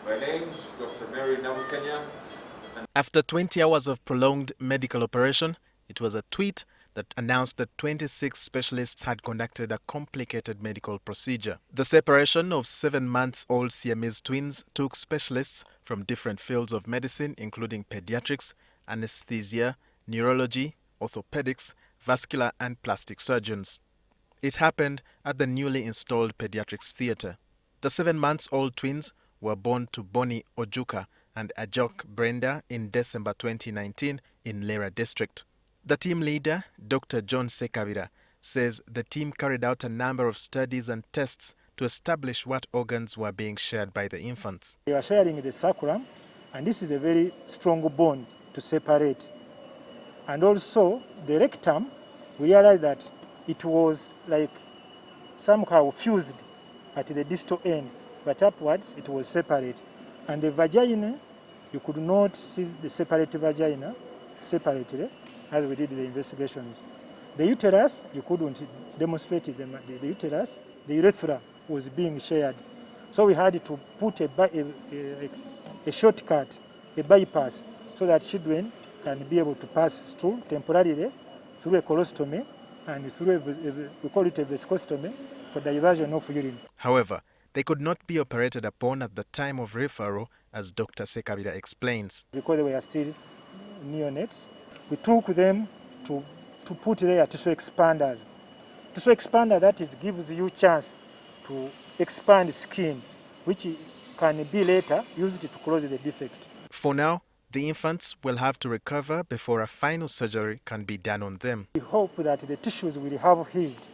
My name is Dr. Mary Namukenya. After 20 hours of prolonged medical operation, it was a tweet that announced that 26 specialists had conducted a complicated medical procedure. The separation of 7-month-old Siamese twins took specialists from different fields of medicine, including pediatrics, anesthesia, neurology, orthopedics, vascular and plastic surgeons. It happened at the newly installed pediatrics theatre. The 7-month-old twins were born to Bonnie Ojuka and Ajok Brenda in December 2019 in Lera district. The team leader, Dr. John Sekabira, says the team carried out a number of studies and tests to establish what organs were being shared by the infants. They were sharing the sacrum, and this is a very strong bone to separate. And also the rectum, we realized that it was like somehow fused at the distal end, but upwards it was separate. And the vagina, you could not see the separate vagina separately as we did the investigations. The uterus, you couldn't demonstrate the uterus, the urethra was being shared. So we had to put a shortcut, a bypass, so that children can be able to pass through temporarily through a colostomy and through we call it a vesicostomy for diversion of urine. However, they could not be operated upon at the time of referral, as Dr. Sekabira explains. Because they were still neonates, we took them to put their tissue expanders. Tissue expander, that is, gives you chance to expand skin, which can be later used to close the defect. For now, the infants will have to recover before a final surgery can be done on them. We hope that the tissues will have healed.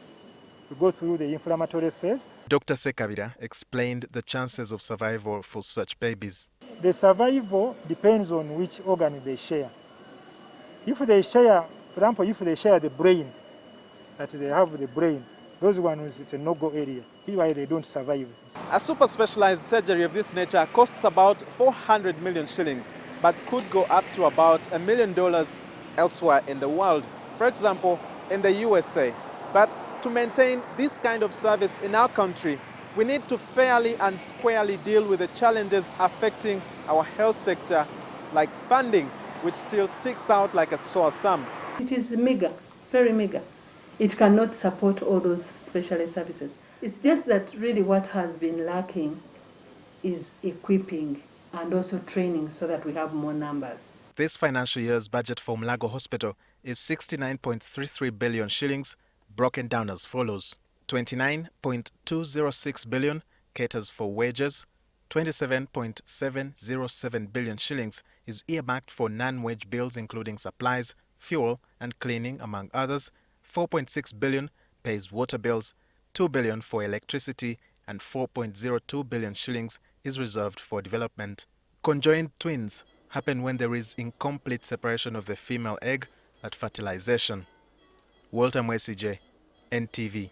We go through the inflammatory phase. Dr. Sekabira explained the chances of survival for such babies. The survival depends on which organ they share. If they share, for example, if they share the brain, that they have the brain, those ones, it's a no-go area. That's why they don't survive. A super specialized surgery of this nature costs about 400 million shillings, but could go up to about $1 million elsewhere in the world, for example, in the USA. But to maintain this kind of service in our country, we need to fairly and squarely deal with the challenges affecting our health sector, like funding, which still sticks out like a sore thumb. It is meager, very meager. It cannot support all those specialist services. It's just that really what has been lacking is equipping and also training so that we have more numbers. This financial year's budget for Mulago Hospital is 69.33 billion shillings, broken down as follows. 29.206 billion caters for wages, 27.707 billion shillings is earmarked for non-wage bills including supplies, fuel and cleaning among others, 4.6 billion pays water bills, 2 billion for electricity and 4.02 billion shillings is reserved for development. Conjoined twins happen when there is incomplete separation of the female egg at fertilization. Walter Mwesije, NTV.